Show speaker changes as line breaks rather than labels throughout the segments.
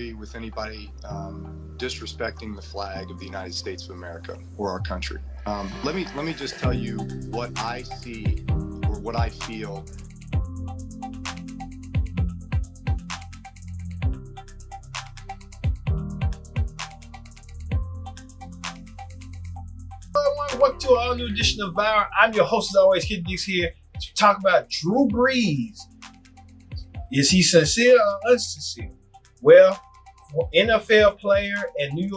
agree with anybody disrespecting the flag of the United States of America or our country. Let me just tell you what I see or what I feel.
Welcome to an all-new edition of Viral. I'm your host, as always, Kid Dix here to talk about Drew Brees. Is he sincere or unsincere? Well, for NFL player and New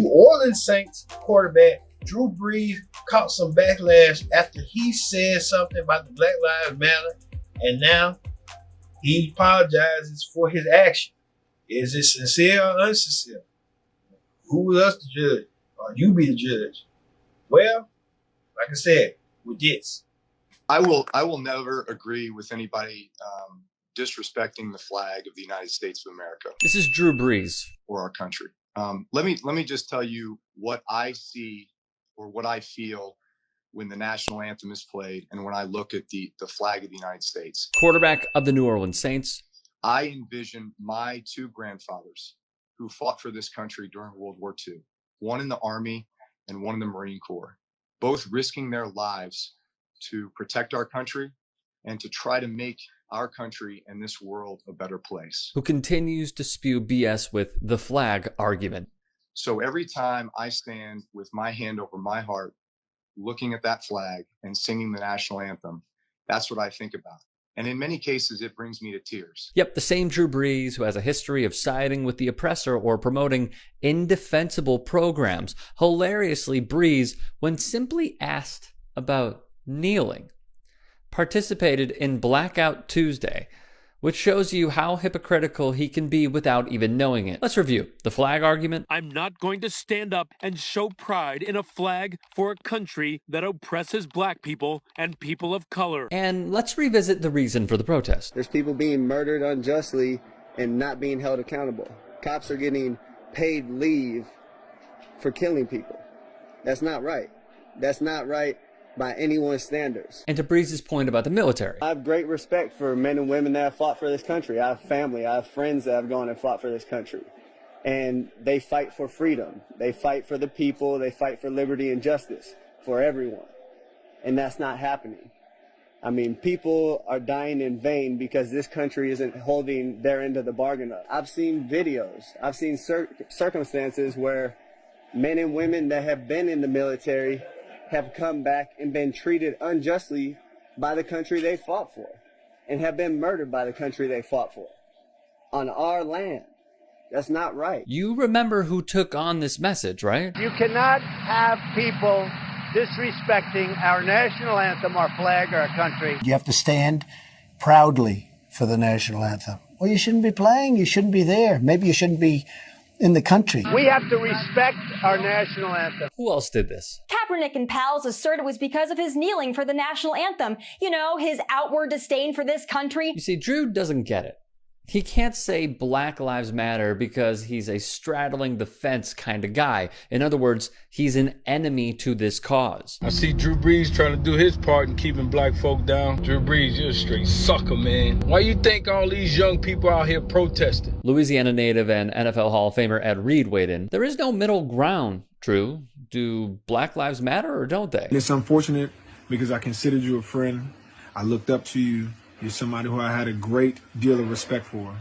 Orleans Saints quarterback Drew Brees caught some backlash after he said something about the Black Lives Matter, and now he apologizes for his action. Is it sincere or unsincere? Who is us to judge? Or you be the judge? Well, like I said, with this,
I will never agree with anybody disrespecting the flag of the United States of America.
This is Drew Brees.
Or our country. Let me just tell you what I see or what I feel when the national anthem is played and when I look at the flag of the United States.
Quarterback of the New Orleans Saints.
I envision my two grandfathers who fought for this country during World War II, one in the Army and one in the Marine Corps, both risking their lives to protect our country and to try to make our country and this world a better place.
Who continues to spew BS with the flag argument.
So every time I stand with my hand over my heart, looking at that flag and singing the national anthem, that's what I think about. And in many cases, it brings me to tears.
Yep, the same Drew Brees who has a history of siding with the oppressor or promoting indefensible programs. Hilariously, Brees, when simply asked about kneeling, participated in Blackout Tuesday, which shows you how hypocritical he can be without even knowing it. Let's review the flag argument.
I'm not going to stand up and show pride in a flag for a country that oppresses black people and people of color.
And let's revisit the reason for the protest.
There's people being murdered unjustly and not being held accountable. Cops are getting paid leave for killing people. That's not right. That's not right by anyone's standards.
And to Brees' point about the military.
I have great respect for men and women that have fought for this country. I have family, I have friends that have gone and fought for this country. And they fight for freedom. They fight for the people. They fight for liberty and justice for everyone. And that's not happening. I mean, people are dying in vain because this country isn't holding their end of the bargain up. I've seen videos. I've seen circumstances where men and women that have been in the military have come back and been treated unjustly by the country they fought for and have been murdered by the country they fought for on our land. That's not right.
You remember who took on this message, right?
You cannot have people disrespecting our national anthem, our flag, our country.
You have to stand proudly for the national anthem. Well, you shouldn't be playing. You shouldn't be there. Maybe you shouldn't be in the country.
We have to respect our national anthem.
Who else did this?
Kaepernick and pals assert it was because of his kneeling for the national anthem. You know, his outward disdain for this country.
You see, Drew doesn't get it. He can't say Black Lives Matter because he's a straddling the fence kind of guy. In other words, he's an enemy to this cause.
I see Drew Brees trying to do his part in keeping black folk down. Drew Brees, you're a straight sucker, man. Why you think all these young people out here protesting?
Louisiana native and NFL Hall of Famer Ed Reed weighed in. There is no middle ground, Drew. Do Black Lives matter or don't they?
It's unfortunate because I considered you a friend. I looked up to you. You're somebody who I had a great deal of respect for.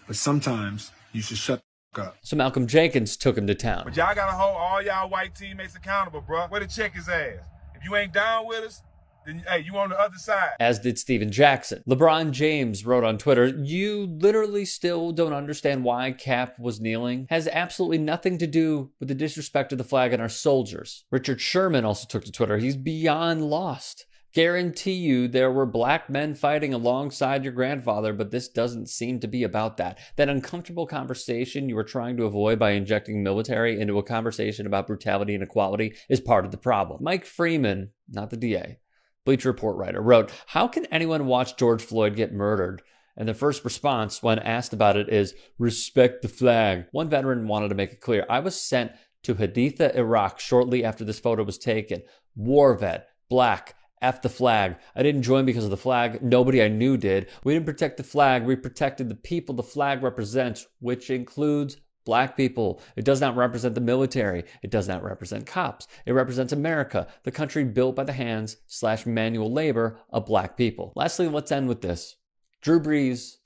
But sometimes you should shut the fuck up.
So Malcolm Jenkins took him to town.
But y'all gotta hold all y'all white teammates accountable, bro. Where to check his ass. If you ain't down with us, then hey, you on the other side.
As did Steven Jackson. LeBron James wrote on Twitter, "You literally still don't understand why Cap was kneeling. Has absolutely nothing to do with the disrespect of the flag and our soldiers." Richard Sherman also took to Twitter. He's beyond lost. Guarantee you there were black men fighting alongside your grandfather, but this doesn't seem to be about that. That uncomfortable conversation you were trying to avoid by injecting military into a conversation about brutality and equality is part of the problem. Mike Freeman, not the DA, Bleacher Report writer, wrote, "How can anyone watch George Floyd get murdered?" And the first response when asked about it is, "Respect the flag." One veteran wanted to make it clear, "I was sent to Haditha, Iraq shortly after this photo was taken. War vet, black, F the flag. I didn't join because of the flag. Nobody I knew did. We didn't protect the flag. We protected the people the flag represents, which includes black people. It does not represent the military. It does not represent cops. It represents America, the country built by the hands/manual labor of black people. Lastly, let's end with this. Drew Brees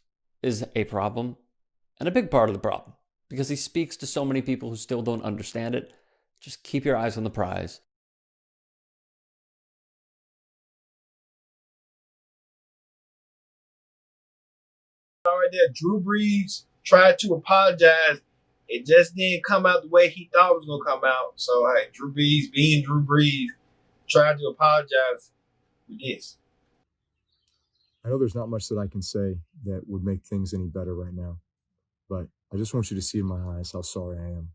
is a problem and a big part of the problem because he speaks to so many people who still don't understand it. Just keep your eyes on the prize.
Right there, Drew Brees tried to apologize. It just didn't come out the way he thought it was going to come out. So, hey, Drew Brees, being Drew Brees, tried to apologize for this.
I know there's not much that I can say that would make things any better right now, but I just want you to see in my eyes how sorry I am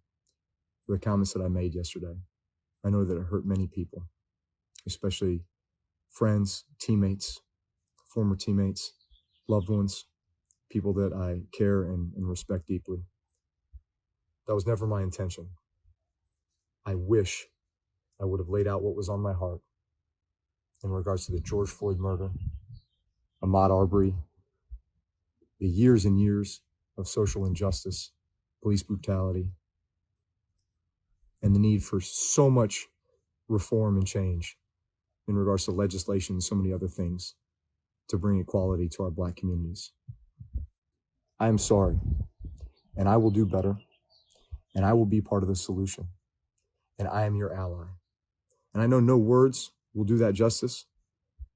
for the comments that I made yesterday. I know that it hurt many people, especially friends, teammates, former teammates, loved ones, people that I care and respect deeply. That was never my intention. I wish I would have laid out what was on my heart in regards to the George Floyd murder, Ahmaud Arbery, the years and years of social injustice, police brutality, and the need for so much reform and change in regards to legislation and so many other things to bring equality to our black communities. I am sorry, and I will do better, and I will be part of the solution, and I am your ally. And I know no words will do that justice.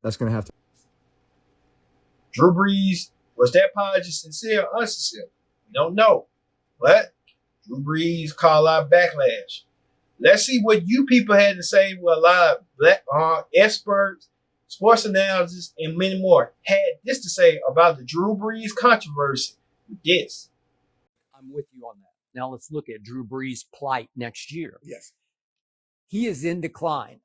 That's going to have to.
Drew Brees, was that apology sincere or unsincere? We don't know. But Drew Brees called out backlash. Let's see what you people had to say. What a lot of black experts, sports analysts, and many more had this to say about the Drew Brees controversy. Yes.
I'm with you on that. Now let's look at Drew Brees' plight next year.
Yes.
He is in decline.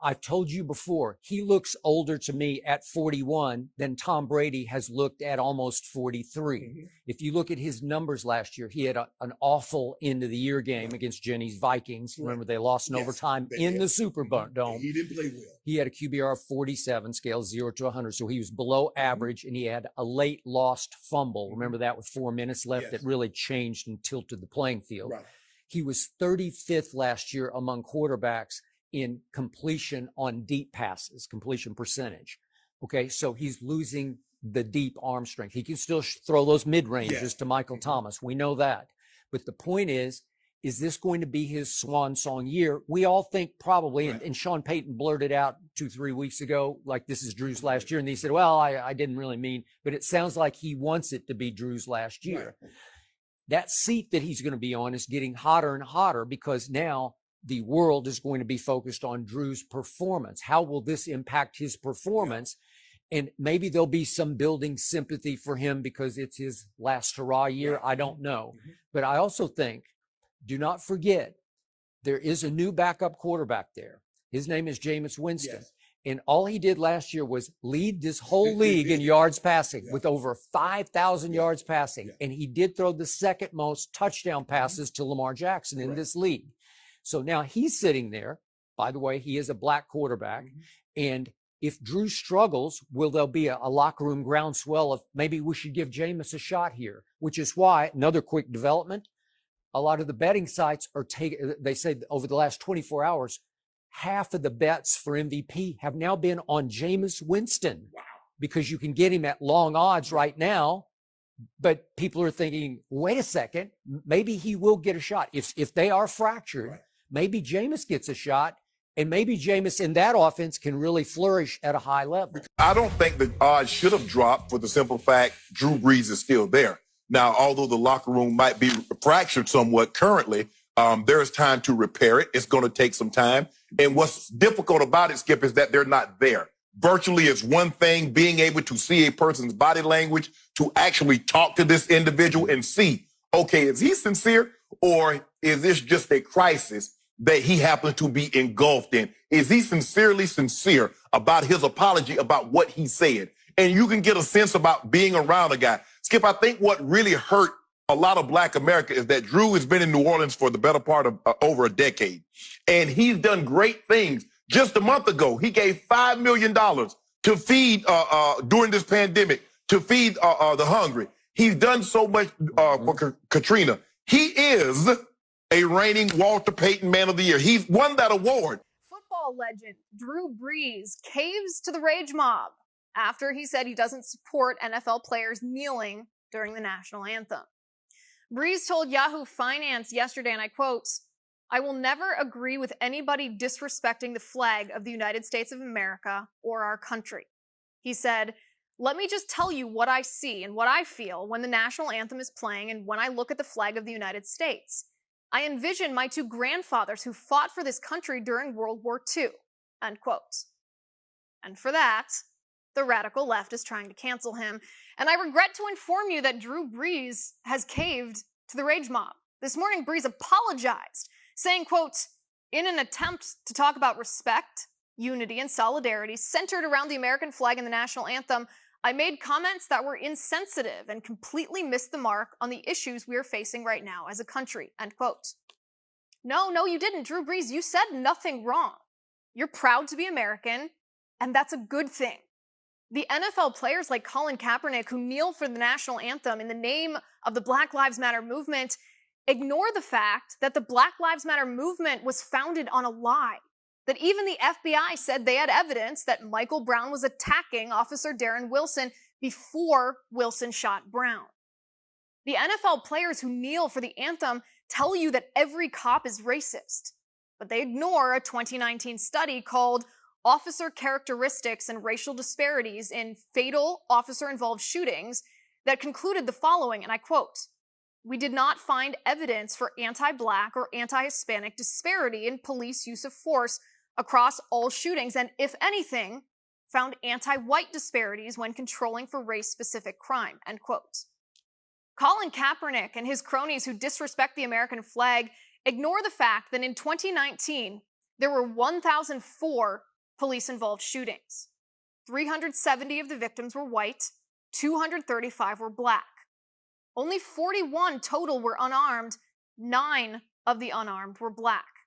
I've told you before, he looks older to me at 41 than Tom Brady has looked at almost 43. Mm-hmm. If you look at his numbers last year, he had an awful end of the year game against Jenny's Vikings. Right. Remember, they lost in overtime in the Superdome.
He didn't play well.
He had a QBR of 47, scale 0 to 100. So he was below average, and he had a late lost fumble. Remember that with 4 minutes left that really changed and tilted the playing field. Right. He was 35th last year among quarterbacks in completion on deep passes, completion percentage. Okay, so he's losing the deep arm strength. He can still throw those mid-ranges to Michael Thomas. We know that. But the point is this going to be his swan song year? We all think probably, and Sean Payton blurted out 2-3 weeks ago, like this is Drew's last year. And he said, well, I didn't really mean, but it sounds like he wants it to be Drew's last year. Right. That seat that he's going to be on is getting hotter and hotter because now the world is going to be focused on Drew's performance. How will this impact his performance? And maybe there'll be some building sympathy for him because it's his last hurrah year. I don't know. But I also think, do not forget, there is a new backup quarterback there. His name is Jameis Winston. Yes. And all he did last year was lead this whole league in yards passing with over 5,000 yards passing. And he did throw the second most touchdown passes to Lamar Jackson in this league. So now he's sitting there. By the way, he is a black quarterback. And if Drew struggles, will there be a locker room groundswell of maybe we should give Jameis a shot here? Which is why, another quick development, a lot of the betting sites are taking, they say over the last 24 hours, half of the bets for MVP have now been on Jameis Winston. Wow. Because you can get him at long odds right now. But people are thinking, wait a second, maybe he will get a shot. If they are fractured, maybe Jameis gets a shot, and maybe Jameis in that offense can really flourish at a high level.
I don't think the odds should have dropped for the simple fact Drew Brees is still there. Now, although the locker room might be fractured somewhat currently, there is time to repair it. It's going to take some time. And what's difficult about it, Skip, is that they're not there. Virtually it's one thing, being able to see a person's body language, to actually talk to this individual and see, okay, is he sincere or is this just a crisis that he happens to be engulfed in? Is he sincerely sincere about his apology about what he said? And you can get a sense about being around a guy. Skip, I think what really hurt a lot of Black America is that Drew has been in New Orleans for the better part of over a decade. And he's done great things Just a month ago, he gave $5 million to feed, during this pandemic, to feed the hungry. He's done so much for Katrina. He is a reigning Walter Payton Man of the Year. He's won that award.
Football legend Drew Brees caves to the rage mob after he said he doesn't support NFL players kneeling during the national anthem. Brees told Yahoo Finance yesterday, and I quote, "I will never agree with anybody disrespecting the flag of the United States of America or our country." He said, "Let me just tell you what I see and what I feel when the national anthem is playing and when I look at the flag of the United States. I envision my two grandfathers who fought for this country during World War II." End quote. And for that, the radical left is trying to cancel him. And I regret to inform you that Drew Brees has caved to the rage mob. This morning, Brees apologized, saying, quote, "In an attempt to talk about respect, unity, and solidarity centered around the American flag and the national anthem, I made comments that were insensitive and completely missed the mark on the issues we are facing right now as a country." End quote. No, you didn't, Drew Brees. You said nothing wrong. You're proud to be American, and that's a good thing. The NFL players like Colin Kaepernick, who kneel for the national anthem in the name of the Black Lives Matter movement, ignore the fact that the Black Lives Matter movement was founded on a lie. That even the FBI said they had evidence that Michael Brown was attacking Officer Darren Wilson before Wilson shot Brown. The NFL players who kneel for the anthem tell you that every cop is racist, but they ignore a 2019 study called Officer Characteristics and Racial Disparities in Fatal Officer-Involved Shootings that concluded the following, and I quote, "We did not find evidence for anti-Black or anti-Hispanic disparity in police use of force across all shootings, and if anything, found anti-white disparities when controlling for race-specific crime," end quote. Colin Kaepernick and his cronies who disrespect the American flag ignore the fact that in 2019, there were 1,004 police-involved shootings. 370 of the victims were white, 235 were Black. Only 41 total were unarmed, 9 of the unarmed were Black.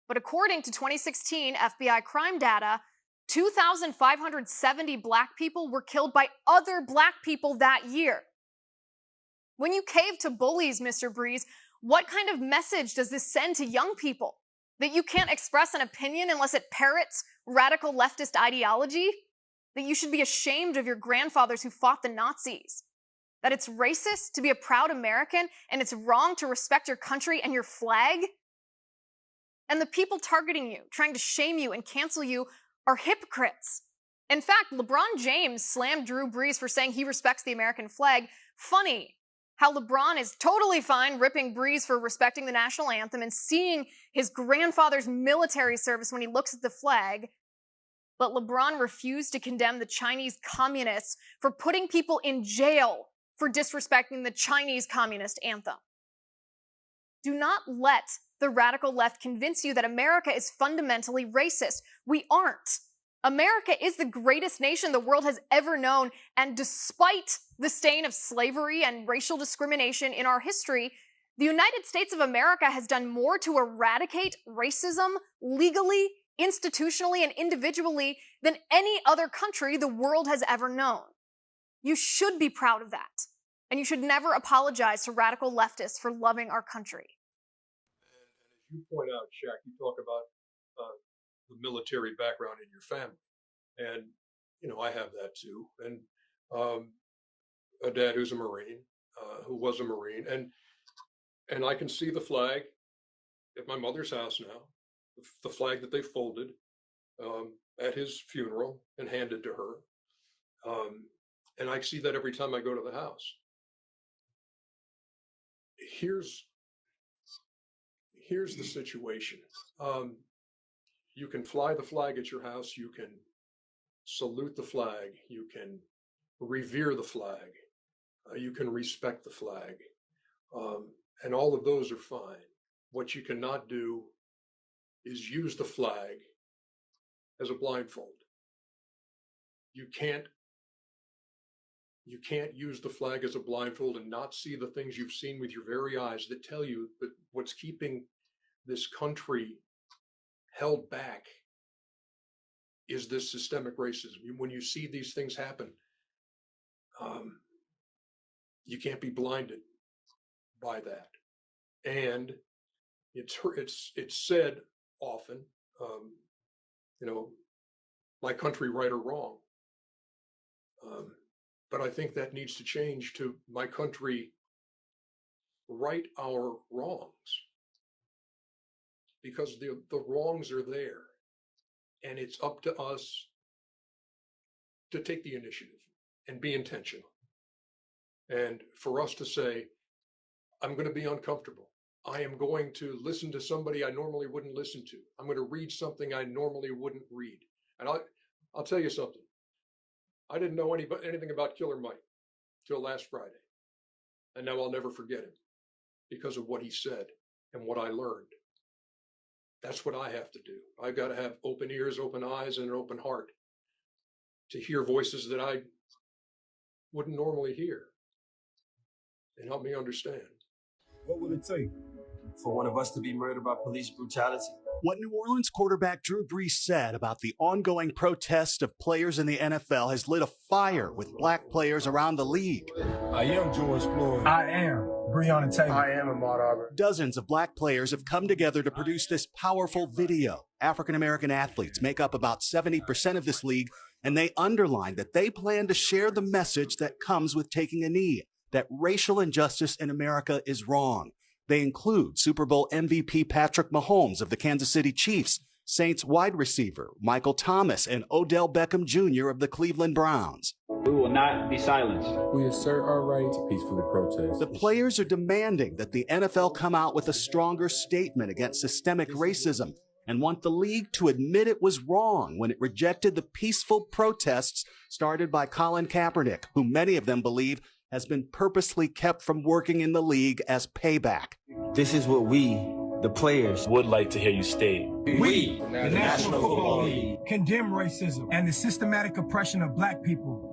But according to 2016 FBI crime data, 2,570 Black people were killed by other Black people that year. When you cave to bullies, Mr. Brees, what kind of message does this send to young people? That you can't express an opinion unless it parrots radical leftist ideology? That you should be ashamed of your grandfathers who fought the Nazis? That it's racist to be a proud American and it's wrong to respect your country and your flag? And the people targeting you, trying to shame you and cancel you, are hypocrites. In fact, LeBron James slammed Drew Brees for saying he respects the American flag. Funny how LeBron is totally fine ripping Brees for respecting the national anthem and seeing his grandfather's military service when he looks at the flag. But LeBron refused to condemn the Chinese communists for putting people in jail for disrespecting the Chinese communist anthem. Do not let the radical left convince you that America is fundamentally racist. We aren't. America is the greatest nation the world has ever known, and despite the stain of slavery and racial discrimination in our history, the United States of America has done more to eradicate racism legally, institutionally, and individually than any other country the world has ever known. You should be proud of that, and you should never apologize to radical leftists for loving our country.
And as you point out, Shaq, you talk about the military background in your family. And, you know, I have that too. And a dad who's a Marine, who was a Marine. And I can see the flag at my mother's house now, the flag that they folded at his funeral and handed to her. And I see that every time I go to the house. Here's the situation. You can fly the flag at your house, you can salute the flag, you can revere the flag, you can respect the flag, and all of those are fine. What you cannot do is use the flag as a blindfold. You can't use the flag as a blindfold and not see the things you've seen with your very eyes that tell you that what's keeping this country held back is this systemic racism. When you see these things happen, you can't be blinded by that. And it's said often, my country right or wrong. But I think that needs to change to my country right our wrongs, because the wrongs are there, and it's up to us to take the initiative and be intentional. And for us to say, I'm going to be uncomfortable. I am going to listen to somebody I normally wouldn't listen to. I'm going to read something I normally wouldn't read. And I'll tell you something. I didn't know anything about Killer Mike till last Friday. And now I'll never forget him because of what he said and what I learned. That's what I have to do. I've got to have open ears, open eyes, and an open heart to hear voices that I wouldn't normally hear and help me understand.
What will it take for one of us to be murdered by police brutality?
What New Orleans quarterback Drew Brees said about the ongoing protest of players in the NFL has lit a fire with black players around the league.
I am George Floyd.
I am Breonna Taylor.
I am Ahmaud Arbery.
Dozens of black players have come together to produce this powerful video. African-American athletes make up about 70% of this league, and they underline that they plan to share the message that comes with taking a knee, that racial injustice in America is wrong. They include Super Bowl MVP Patrick Mahomes of the Kansas City Chiefs, Saints wide receiver Michael Thomas, and Odell Beckham Jr. of the Cleveland Browns.
We will not be silenced.
We assert our right to peacefully protest.
The players are demanding that the NFL come out with a stronger statement against systemic racism and want the league to admit it was wrong when it rejected the peaceful protests started by Colin Kaepernick, who many of them believe has been purposely kept from working in the league as payback.
This is what we, the players,
would like to hear you state.
We, the National Football League,
condemn racism and the systematic oppression of black people.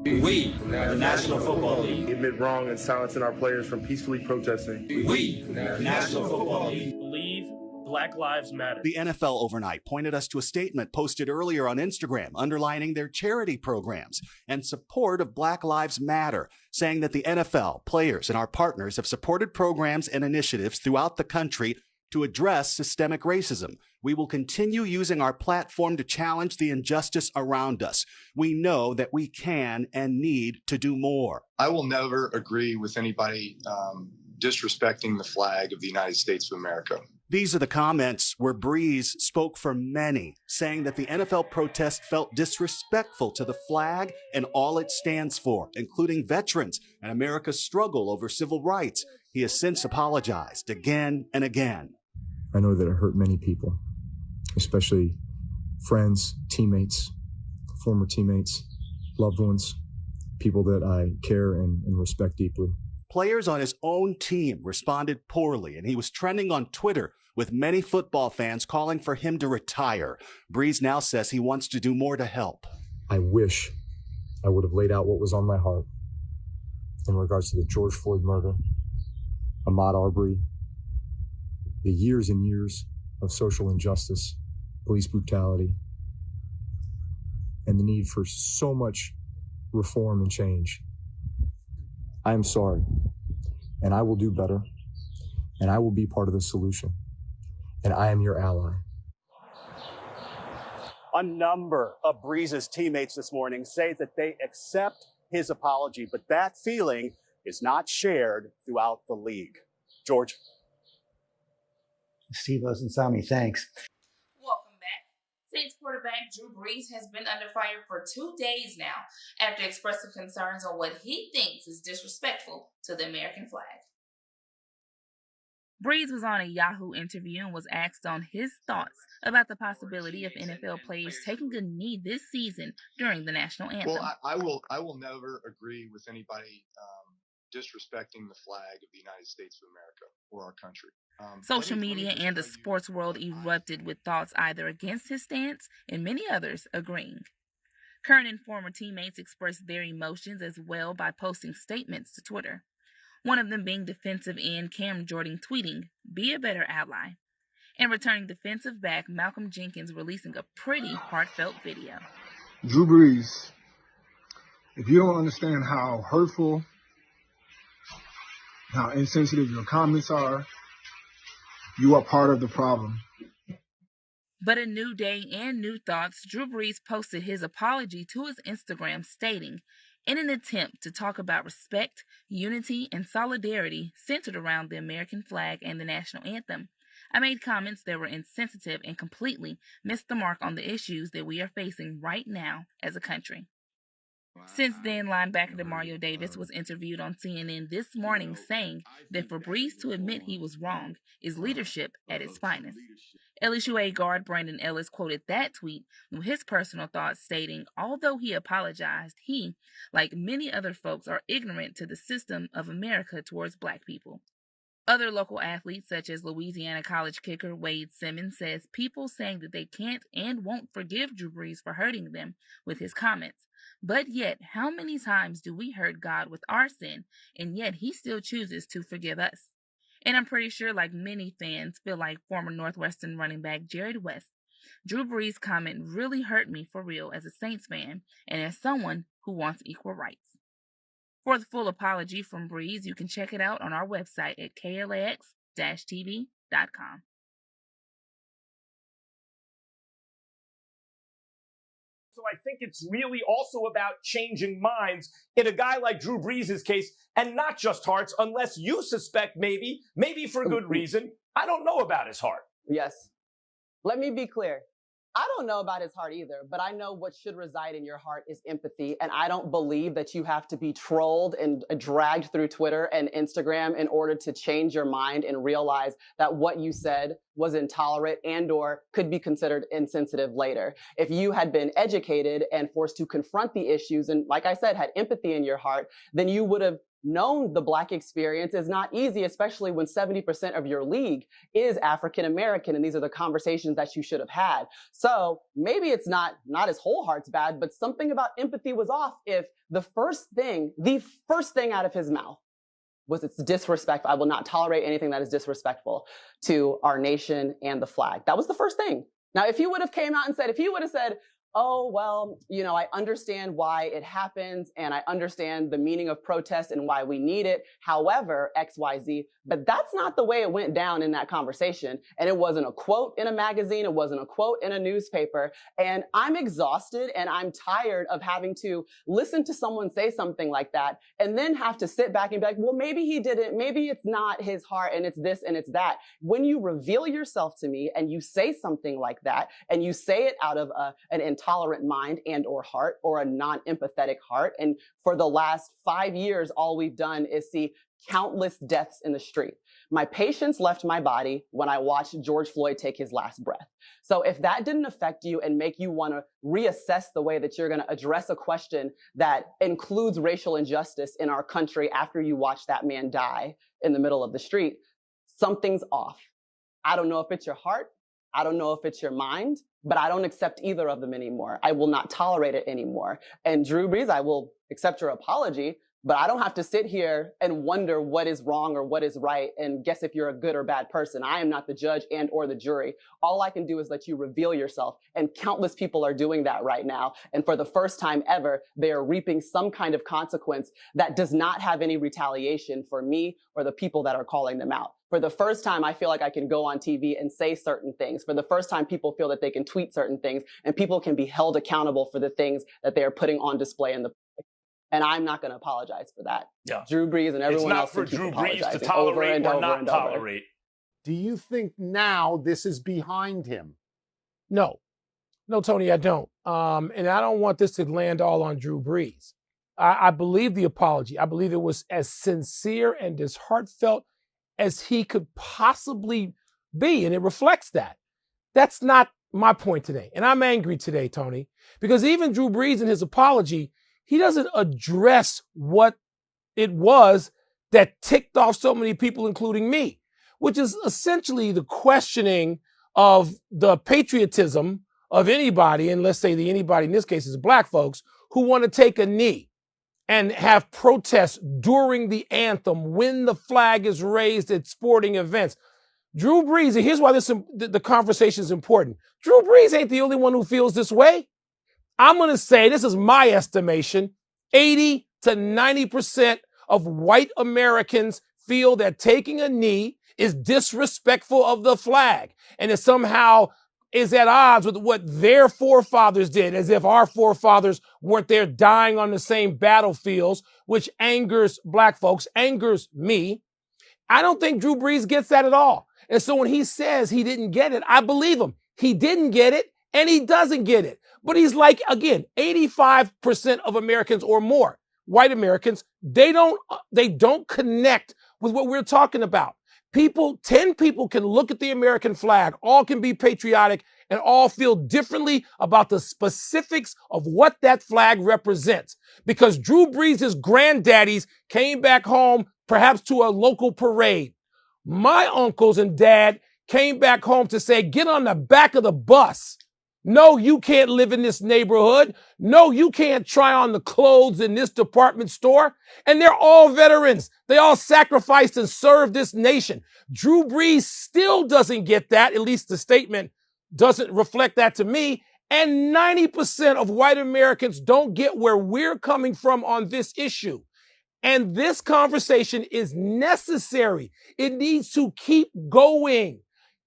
We, the National Football League,
admit wrong and silencing our players from peacefully protesting.
We, the National Football League,
believe Black Lives Matter.
The NFL overnight pointed us to a statement posted earlier on Instagram underlining their charity programs and support of Black Lives Matter, saying that the NFL, players, and our partners have supported programs and initiatives throughout the country to address systemic racism. We will continue using our platform to challenge the injustice around us. We know that we can and need to do more.
I will never agree with anybody disrespecting the flag of the United States of America.
These are the comments where Brees spoke for many, saying that the NFL protest felt disrespectful to the flag and all it stands for, including veterans and America's struggle over civil rights. He has since apologized again and again.
I know that it hurt many people, especially friends, teammates, former teammates, loved ones, people that I care and respect deeply.
Players on his own team responded poorly, and he was trending on Twitter with many football fans calling for him to retire. Brees now says he wants to do more to help.
I wish I would have laid out what was on my heart in regards to the George Floyd murder, Ahmaud Arbery, the years and years of social injustice, police brutality, and the need for so much reform and change. I am sorry, and I will do better, and I will be part of the solution, and I am your ally.
A number of Brees' teammates this morning say that they accept his apology, but that feeling is not shared throughout the league. George.
Steve Osunsami, thanks.
Welcome back. Saints quarterback Drew Brees has been under fire for 2 days now after expressing concerns on what he thinks is disrespectful to the American flag. Brees was on a Yahoo interview and was asked on his thoughts about the possibility of NFL players taking a knee this season during the national anthem.
Well, I will never agree with anybody disrespecting the flag of the United States of America or our country.
Social media and the sports world erupted with thoughts either against his stance and many others agreeing. Current and former teammates expressed their emotions as well by posting statements to Twitter. One of them being defensive end Cam Jordan tweeting, "Be a better ally." And returning defensive back Malcolm Jenkins releasing a pretty heartfelt video.
Drew Brees, if you don't understand how hurtful, how insensitive your comments are, you are part of the problem.
But a new day and new thoughts, Drew Brees posted his apology to his Instagram stating, in an attempt to talk about respect, unity, and solidarity centered around the American flag and the national anthem, I made comments that were insensitive and completely missed the mark on the issues that we are facing right now as a country. Since then, linebacker Demario Davis was interviewed on CNN this morning saying that for Brees to admit he was wrong is leadership at its finest. LSUA guard Brandon Ellis quoted that tweet with his personal thoughts stating, although he apologized, he, like many other folks, are ignorant to the system of America towards black people. Other local athletes, such as Louisiana College kicker Wade Simmons, says people saying that they can't and won't forgive Drew Brees for hurting them with his comments. But yet, how many times do we hurt God with our sin, and yet he still chooses to forgive us? And I'm pretty sure, like many fans, feel like former Northwestern running back Jared West, Drew Brees' comment really hurt me for real as a Saints fan and as someone who wants equal rights. For the full apology from Brees, you can check it out on our website at klax-tv.com.
So I think it's really also about changing minds in a guy like Drew Brees' case, and not just hearts, unless you suspect maybe for good reason. I don't know about his heart.
Yes. Let me be clear. I don't know about his heart either, but I know what should reside in your heart is empathy. And I don't believe that you have to be trolled and dragged through Twitter and Instagram in order to change your mind and realize that what you said was intolerant and or could be considered insensitive later. If you had been educated and forced to confront the issues and, like I said, had empathy in your heart, then you would have known the Black experience is not easy, especially when 70% of your league is African American, and these are the conversations that you should have had. So maybe it's not his whole heart's bad, but something about empathy was off if the first thing out of his mouth was it's disrespectful. I will not tolerate anything that is disrespectful to our nation and the flag. That was the first thing. Now, if he would have came out and said, oh, well, I understand why it happens and I understand the meaning of protest and why we need it. However, X, Y, Z, but that's not the way it went down in that conversation. And it wasn't a quote in a magazine. It wasn't a quote in a newspaper. And I'm exhausted and I'm tired of having to listen to someone say something like that and then have to sit back and be like, well, maybe he didn't. Maybe it's not his heart and it's this and it's that. When you reveal yourself to me and you say something like that and you say it out of an intolerant mind and or heart or a non-empathetic heart. And for the last 5 years, all we've done is see countless deaths in the street. My patience left my body when I watched George Floyd take his last breath. So if that didn't affect you and make you want to reassess the way that you're going to address a question that includes racial injustice in our country after you watch that man die in the middle of the street, something's off. I don't know if it's your heart. I don't know if it's your mind, but I don't accept either of them anymore. I will not tolerate it anymore. And Drew Brees, I will accept your apology, but I don't have to sit here and wonder what is wrong or what is right and guess if you're a good or bad person. I am not the judge and or the jury. All I can do is let you reveal yourself. And countless people are doing that right now. And for the first time ever, they are reaping some kind of consequence that does not have any retaliation for me or the people that are calling them out. For the first time, I feel like I can go on TV and say certain things. For the first time, people feel that they can tweet certain things and people can be held accountable for the things that they are putting on display in the public. And I'm not going to apologize for that.
Yeah.
Drew Brees and everyone else
can keep apologizing. It's not for Drew Brees to tolerate or not tolerate.
Do you think now this is behind him?
No, Tony, I don't. And I don't want this to land all on Drew Brees. I believe the apology. I believe it was as sincere and as heartfelt as he could possibly be, and it reflects that. That's not my point today, and I'm angry today, Tony, because even Drew Brees in his apology, he doesn't address what it was that ticked off so many people, including me, which is essentially the questioning of the patriotism of anybody, and let's say the anybody in this case is black folks, who want to take a knee and have protests during the anthem when the flag is raised at sporting events. Drew Brees, and here's why the conversation is important. Drew Brees ain't the only one who feels this way. I'm going to say, this is my estimation, 80 to 90% of white Americans feel that taking a knee is disrespectful of the flag and it somehow is at odds with what their forefathers did, as if our forefathers weren't there dying on the same battlefields, which angers black folks, angers me. I don't think Drew Brees gets that at all. And so when he says he didn't get it, I believe him. He didn't get it and he doesn't get it. But he's like, again, 85% of Americans or more, white Americans, they don't connect with what we're talking about. 10 people can look at the American flag, all can be patriotic, and all feel differently about the specifics of what that flag represents. Because Drew Brees' granddaddies came back home, perhaps to a local parade. My uncles and dad came back home to say, get on the back of the bus. No, you can't live in this neighborhood. No, you can't try on the clothes in this department store. And they're all veterans. They all sacrificed and served this nation. Drew Brees still doesn't get that. At least the statement doesn't reflect that to me. And 90% of white Americans don't get where we're coming from on this issue. And this conversation is necessary. It needs to keep going.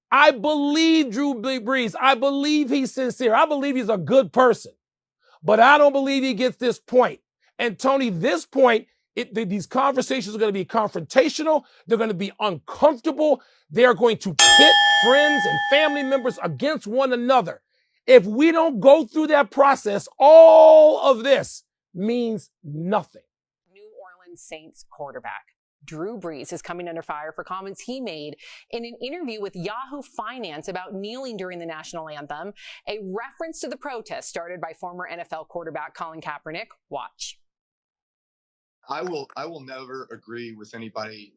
I believe Drew Brees. I believe he's sincere. I believe he's a good person. But I don't believe he gets this point. And Tony, this point, these conversations are going to be confrontational. They're going to be uncomfortable. They're going to pit friends and family members against one another. If we don't go through that process, all of this means nothing.
New Orleans Saints quarterback Drew Brees is coming under fire for comments he made in an interview with Yahoo Finance about kneeling during the national anthem, a reference to the protest started by former NFL quarterback Colin Kaepernick. Watch.
I will never agree with anybody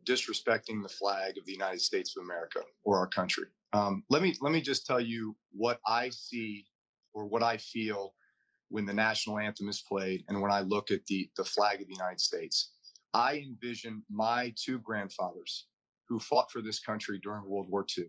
disrespecting the flag of the United States of America or our country. Let me just tell you what I see or what I feel when the national anthem is played and when I look at the flag of the United States. I envision my two grandfathers who fought for this country during World War II.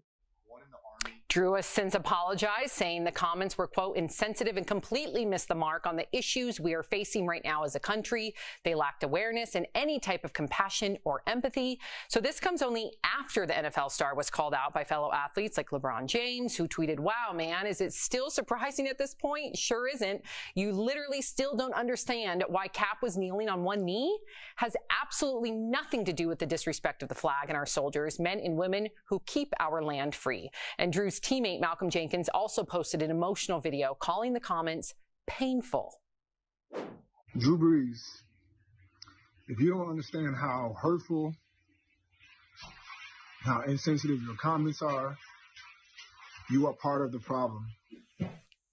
One in the Army.
Drew has since apologized, saying the comments were, quote, insensitive and completely missed the mark on the issues we are facing right now as a country. They lacked awareness and any type of compassion or empathy. So this comes only after the NFL star was called out by fellow athletes like LeBron James, who tweeted, wow, man, is it still surprising at this point? Sure isn't. You literally still don't understand why Cap was kneeling on one knee? Has absolutely nothing to do with the disrespect of the flag and our soldiers, men and women who keep our land free. And Drew's teammate Malcolm Jenkins also posted an emotional video calling the comments painful.
Drew Brees, if you don't understand how hurtful, how insensitive your comments are, you are part of the problem.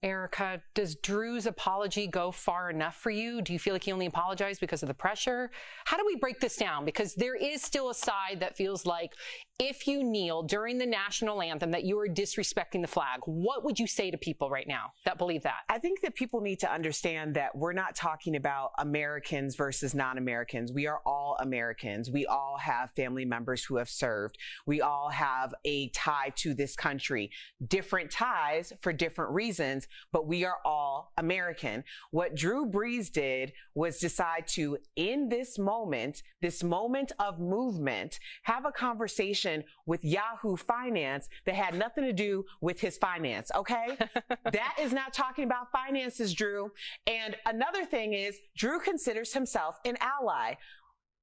Erica, does Drew's apology go far enough for you? Do you feel like he only apologized because of the pressure? How do we break this down? Because there is still a side that feels like if you kneel during the national anthem that you are disrespecting the flag. What would you say to people right now that believe that?
I think that people need to understand that we're not talking about Americans versus non-Americans. We are all Americans. We all have family members who have served. We all have a tie to this country. Different ties for different reasons, but we are all American. What Drew Brees did was decide to, in this moment of movement, have a conversation with Yahoo Finance that had nothing to do with his finance, okay? That is not talking about finances, Drew. And another thing is, Drew considers himself an ally.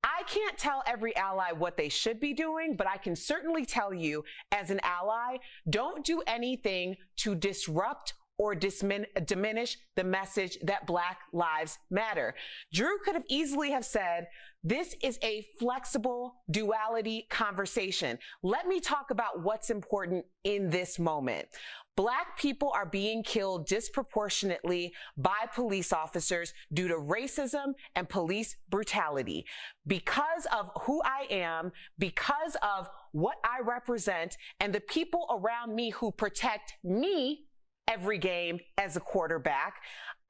I can't tell every ally what they should be doing, but I can certainly tell you as an ally, don't do anything to disrupt or diminish the message that Black Lives Matter. Drew could have easily have said, this is a flexible duality conversation. Let me talk about what's important in this moment. Black people are being killed disproportionately by police officers due to racism and police brutality. Because of who I am, because of what I represent, and the people around me who protect me every game as a quarterback,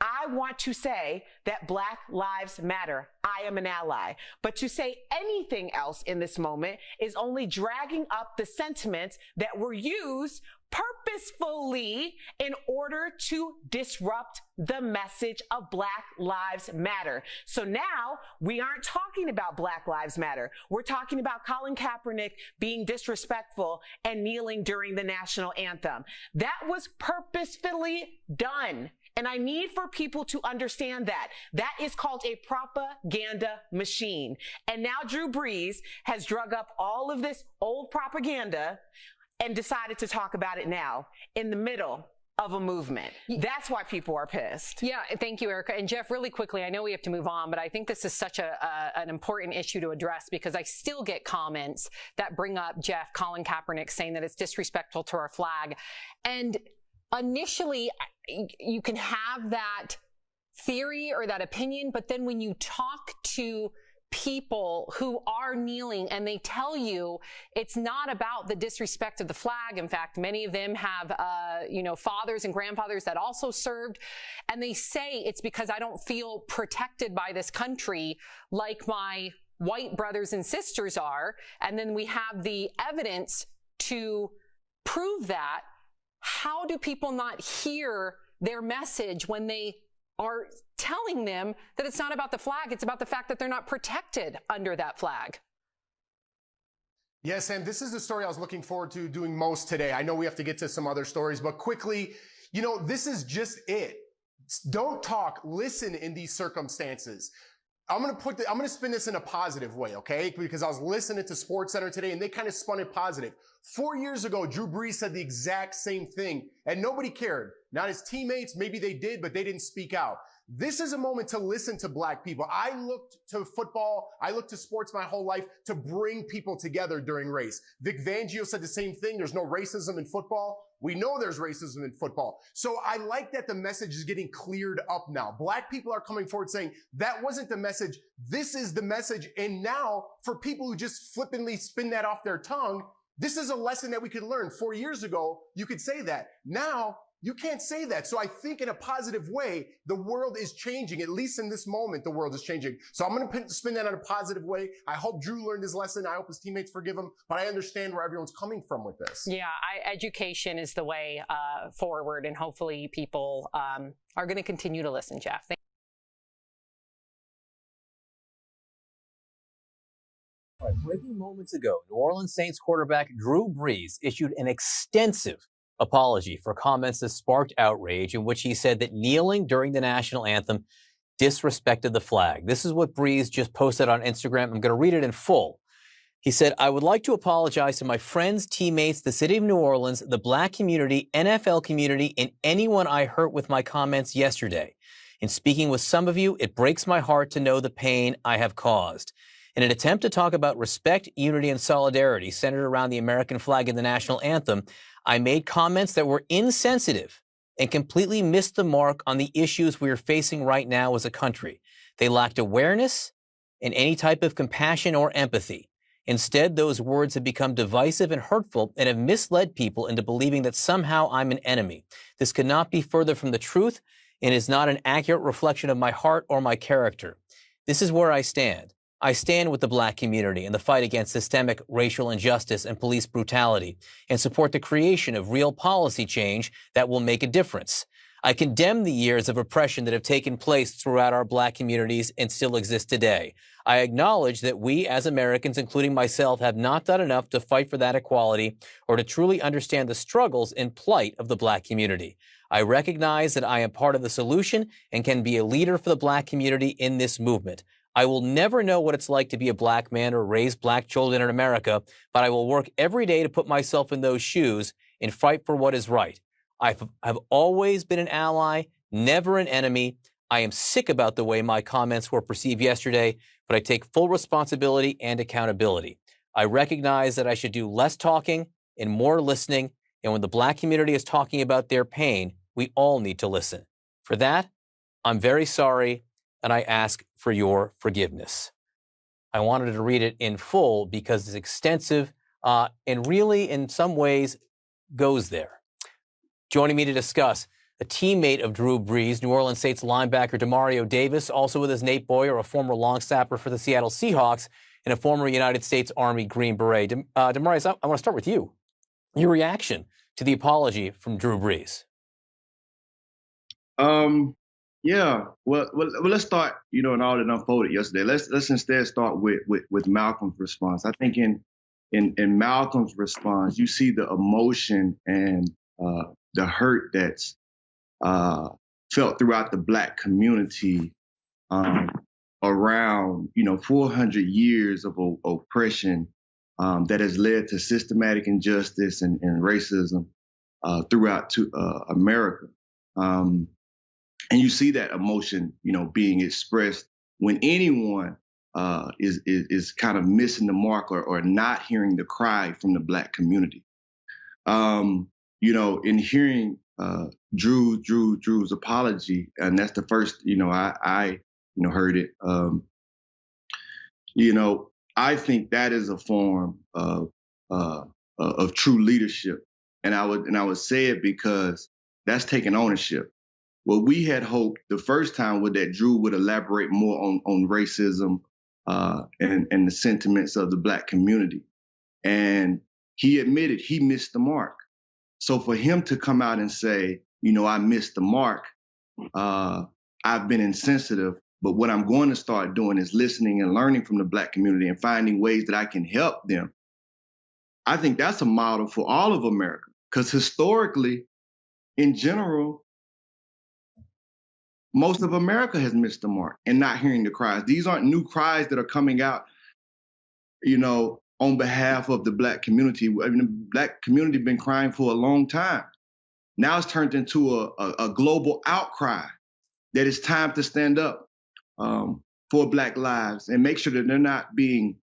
I want to say that Black Lives Matter. I am an ally. But to say anything else in this moment is only dragging up the sentiments that were used purposefully in order to disrupt the message of Black Lives Matter. So now we aren't talking about Black Lives Matter. We're talking about Colin Kaepernick being disrespectful and kneeling during the national anthem. That was purposefully done. And I need for people to understand that. That is called a propaganda machine. And now Drew Brees has drug up all of this old propaganda and decided to talk about it now in the middle of a movement. That's why people are pissed.
Yeah, thank you, Erica. And Jeff, really quickly, I know we have to move on, but I think this is such an important issue to address because I still get comments that bring up Jeff, Colin Kaepernick, saying that it's disrespectful to our flag. And initially, you can have that theory or that opinion, but then when you talk to people who are kneeling and they tell you it's not about the disrespect of the flag. In fact, many of them have, fathers and grandfathers that also served. And they say it's because I don't feel protected by this country like my white brothers and sisters are. And then we have the evidence to prove that. How do people not hear their message when they are telling them that it's not about the flag, it's about the fact that they're not protected under that flag?
Yes, and this is the story I was looking forward to doing most today. I know we have to get to some other stories, but quickly, this is just it. Don't talk, listen in these circumstances. I'm going to spin this in a positive way, okay? Because I was listening to SportsCenter today and they kind of spun it positive. 4 years ago, Drew Brees said the exact same thing and nobody cared. Not his teammates, maybe they did, but they didn't speak out. This is a moment to listen to black people. I looked to football, I looked to sports my whole life to bring people together during race. Vic Fangio said the same thing. There's no racism in football. We know there's racism in football. So I like that the message is getting cleared up now. Black people are coming forward saying that wasn't the message. This is the message. And now for people who just flippantly spin that off their tongue, this is a lesson that we could learn. 4 years ago, you could say that. Now, you can't say that. So I think in a positive way, the world is changing. At least in this moment, the world is changing. So I'm going to spin that in a positive way. I hope Drew learned his lesson. I hope his teammates forgive him. But I understand where everyone's coming from with this.
Yeah, education is the way forward. And hopefully people are going to continue to listen, Jeff.
Breaking moments ago, New Orleans Saints quarterback Drew Brees issued an extensive apology for comments that sparked outrage, in which he said that kneeling during the national anthem disrespected the flag. This is what Brees just posted on Instagram. I'm going to read it in full. He said, "I would like to apologize to my friends, teammates, the city of New Orleans, the black community, NFL community, and anyone I hurt with my comments yesterday. In speaking with some of you, it breaks my heart to know the pain I have caused. In an attempt to talk about respect, unity, and solidarity centered around the American flag and the national anthem, I made comments that were insensitive and completely missed the mark on the issues we are facing right now as a country. They lacked awareness and any type of compassion or empathy. Instead, those words have become divisive and hurtful and have misled people into believing that somehow I'm an enemy. This could not be further from the truth and is not an accurate reflection of my heart or my character. This is where I stand. I stand with the black community in the fight against systemic racial injustice and police brutality and support the creation of real policy change that will make a difference. I condemn the years of oppression that have taken place throughout our black communities and still exist today. I acknowledge that we as Americans, including myself, have not done enough to fight for that equality or to truly understand the struggles and plight of the black community. I recognize that I am part of the solution and can be a leader for the black community in this movement. I will never know what it's like to be a black man or raise black children in America, but I will work every day to put myself in those shoes and fight for what is right. I have always been an ally, never an enemy. I am sick about the way my comments were perceived yesterday, but I take full responsibility and accountability. I recognize that I should do less talking and more listening, and when the black community is talking about their pain, we all need to listen. For that, I'm very sorry, and I ask for your forgiveness." I wanted to read it in full because it's extensive and really, in some ways, goes there. Joining me to discuss a teammate of Drew Brees, New Orleans Saints linebacker Demario Davis, also with us Nate Boyer, a former long snapper for the Seattle Seahawks and a former United States Army Green Beret. Demarius, I want to start with you. Your reaction to the apology from Drew Brees.
Yeah. Well, let's start. You know, and all that unfolded yesterday. Let's instead start with Malcolm's response. I think in Malcolm's response, you see the emotion and the hurt that's felt throughout the Black community around 400 years of oppression that has led to systematic injustice and racism throughout America. And you see that emotion, being expressed when anyone is kind of missing the mark or not hearing the cry from the Black community. In hearing Drew's apology, and that's the first, I heard it. I think that is a form of true leadership, and I would say it because that's taking ownership. What we had hoped the first time was that Drew would elaborate more on racism and the sentiments of the Black community. And he admitted he missed the mark. So for him to come out and say, I missed the mark, I've been insensitive, but what I'm going to start doing is listening and learning from the Black community and finding ways that I can help them. I think that's a model for all of America, because historically, in general, most of America has missed the mark and not hearing the cries. These aren't new cries that are coming out, on behalf of the Black community. I mean, the Black community has been crying for a long time. Now it's turned into a global outcry that it's time to stand up for Black lives and make sure that they're not being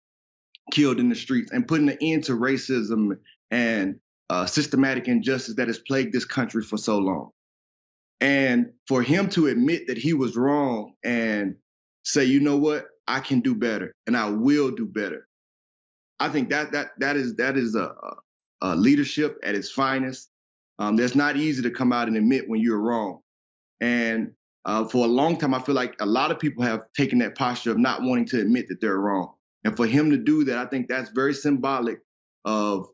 killed in the streets and putting an end to racism and systematic injustice that has plagued this country for so long. And for him to admit that he was wrong and say, you know what, I can do better and I will do better. I think that is a leadership at its finest. That's not easy to come out and admit when you're wrong. And for a long time, I feel like a lot of people have taken that posture of not wanting to admit that they're wrong. And for him to do that, I think that's very symbolic of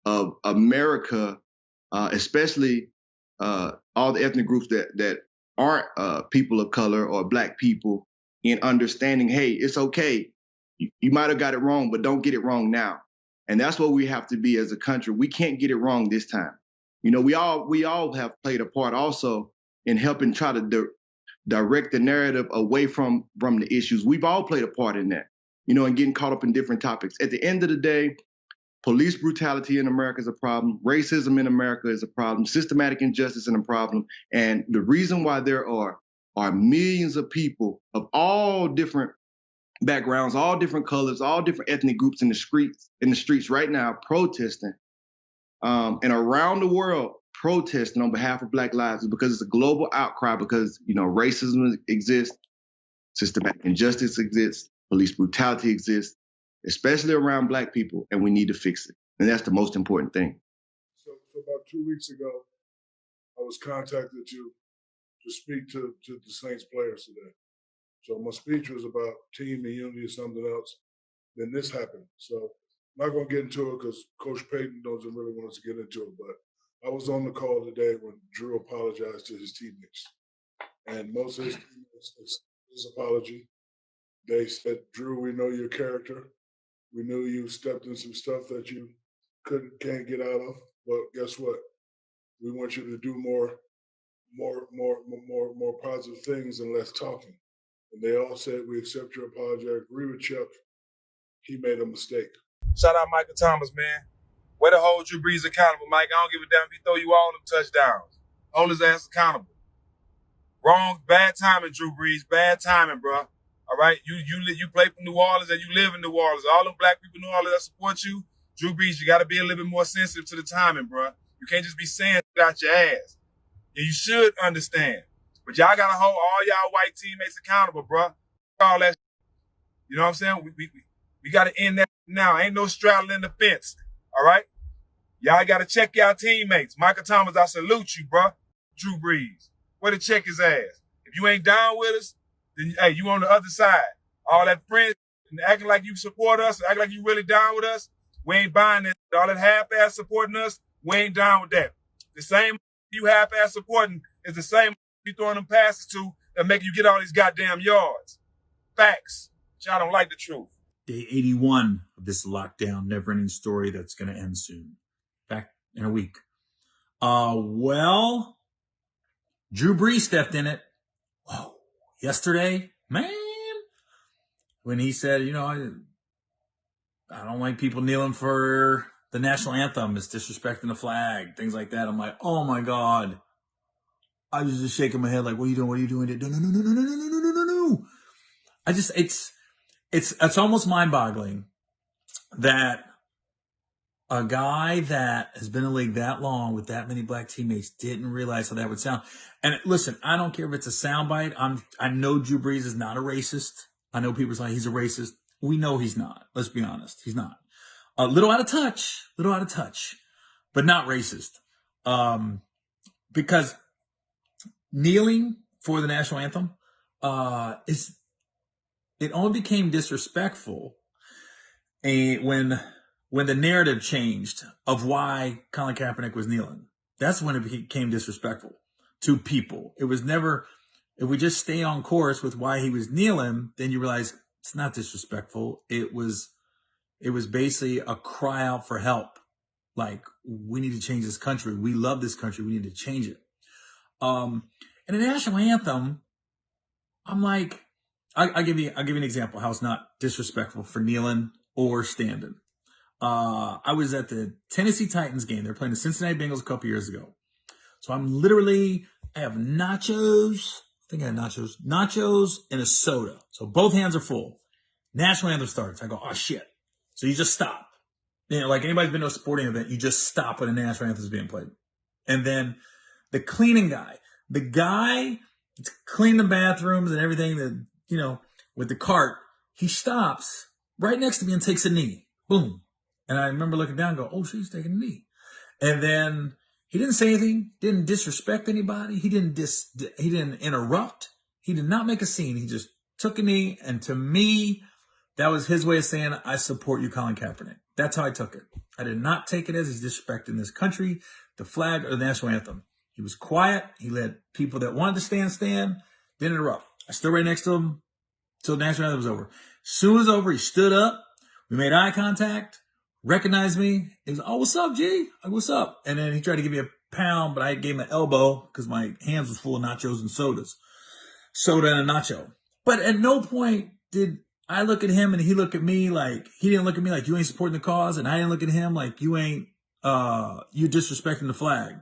America, especially all the ethnic groups that aren't people of color or Black people, in understanding, hey, it's okay. You might have got it wrong, but don't get it wrong now. And that's what we have to be as a country. We can't get it wrong this time. We all have played a part also in helping try to direct the narrative away from the issues. We've all played a part in that, and getting caught up in different topics. At the end of the day, police brutality in America is a problem. Racism in America is a problem. Systematic injustice is a problem. And the reason why there are millions of people of all different backgrounds, all different colors, all different ethnic groups in the streets right now protesting, and around the world protesting on behalf of Black lives, is because it's a global outcry, because racism exists, systematic injustice exists, police brutality exists, especially around Black people, and we need to fix it. And that's the most important thing.
So about 2 weeks ago, I was contacted to speak to the Saints players today. So my speech was about team and unity or something else. Then this happened. So I'm not going to get into it because Coach Payton doesn't really want us to get into it. But I was on the call today when Drew apologized to his teammates. And most of his teammates, his apology, they said, Drew, we know your character. We knew you stepped in some stuff that you can't get out of. But guess what? We want you to do more positive things and less talking. And they all said, we accept your apology. I agree with Chuck. He made a mistake.
Shout out Michael Thomas, man. Way to hold Drew Brees accountable, Mike. I don't give a damn if he throw you all them touchdowns. Hold his ass accountable. Wrong, bad timing, Drew Brees. Bad timing, bro. All right? You play for New Orleans and you live in New Orleans. All them Black people in New Orleans that support you, Drew Brees, you got to be a little bit more sensitive to the timing, bro. You can't just be saying it out your ass. And you should understand. But y'all got to hold all y'all white teammates accountable, bro. All that. You know what I'm saying? We got to end that now. Ain't no straddling the fence. All right? Y'all got to check y'all teammates. Michael Thomas, I salute you, bro. Drew Brees. Where to check his ass. If you ain't down with us, then hey, you on the other side. All that friends acting like you support us, acting like you really down with us, we ain't buying that. All that half-ass supporting us, we ain't down with that. The same you half-ass supporting is the same you throwing them passes to that make you get all these goddamn yards. Facts. Y'all don't like the truth.
Day 81 of this lockdown, never-ending story that's going to end soon. Back in a week. Well, Drew Brees stepped in it. Whoa. Yesterday, man, when he said, you know, I don't like people kneeling for the national anthem. It's disrespecting the flag, things like that. I'm like, oh my God. I was just shaking my head like, what are you doing? What are you doing? No. It's almost mind-boggling that a guy that has been in the league that long with that many black teammates didn't realize how that would sound. And listen, I don't care if it's a soundbite. I know Drew Brees is not a racist. I know people say he's a racist. We know he's not. Let's be honest. He's not. A little out of touch, but not racist. Because kneeling for the national anthem, it only became disrespectful when the narrative changed of why Colin Kaepernick was kneeling. That's when it became disrespectful to people. It was never, if we just stay on course with why he was kneeling, then you realize it's not disrespectful. It was basically a cry out for help. Like, we need to change this country. We love this country. We need to change it. And the national anthem, I'm like, I'll give you an example how it's not disrespectful for kneeling or standing. I was at the Tennessee Titans game. They were playing the Cincinnati Bengals a couple years ago. So I have nachos. I think I had nachos and a soda. So both hands are full. National anthem starts. I go, oh shit. So you just stop. You know, like anybody's been to a sporting event, you just stop when the national anthem is being played. And then the cleaning guy, the guy that's cleaning the bathrooms and everything that, you know, with the cart, he stops right next to me and takes a knee. Boom. And I remember looking down and go, oh, she's taking a knee. And then he didn't say anything, didn't disrespect anybody. He didn't interrupt. He did not make a scene. He just took a knee. And to me, that was his way of saying, I support you, Colin Kaepernick. That's how I took it. I did not take it as he's disrespecting this country, the flag, or the national anthem. He was quiet. He let people that wanted to stand, didn't interrupt. I stood right next to him till the national anthem was over. As soon as it was over, he stood up. We made eye contact, recognized me. He was, oh, what's up, G? Like, what's up? And then he tried to give me a pound, but I gave him an elbow because my hands was full of nachos and sodas. Soda and a nacho. But at no point did I look at him and he looked at me like, he didn't look at me like you ain't supporting the cause, and I didn't look at him like you ain't, you disrespecting the flag.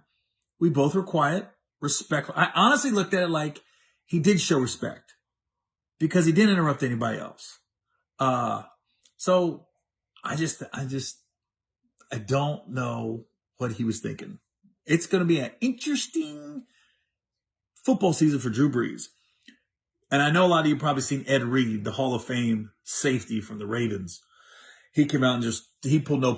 We both were quiet, respectful. I honestly looked at it like he did show respect because he didn't interrupt anybody else. So I don't know what he was thinking. It's going to be an interesting football season for Drew Brees. And I know a lot of you probably seen Ed Reed, the Hall of Fame safety from the Ravens. He came out and he pulled no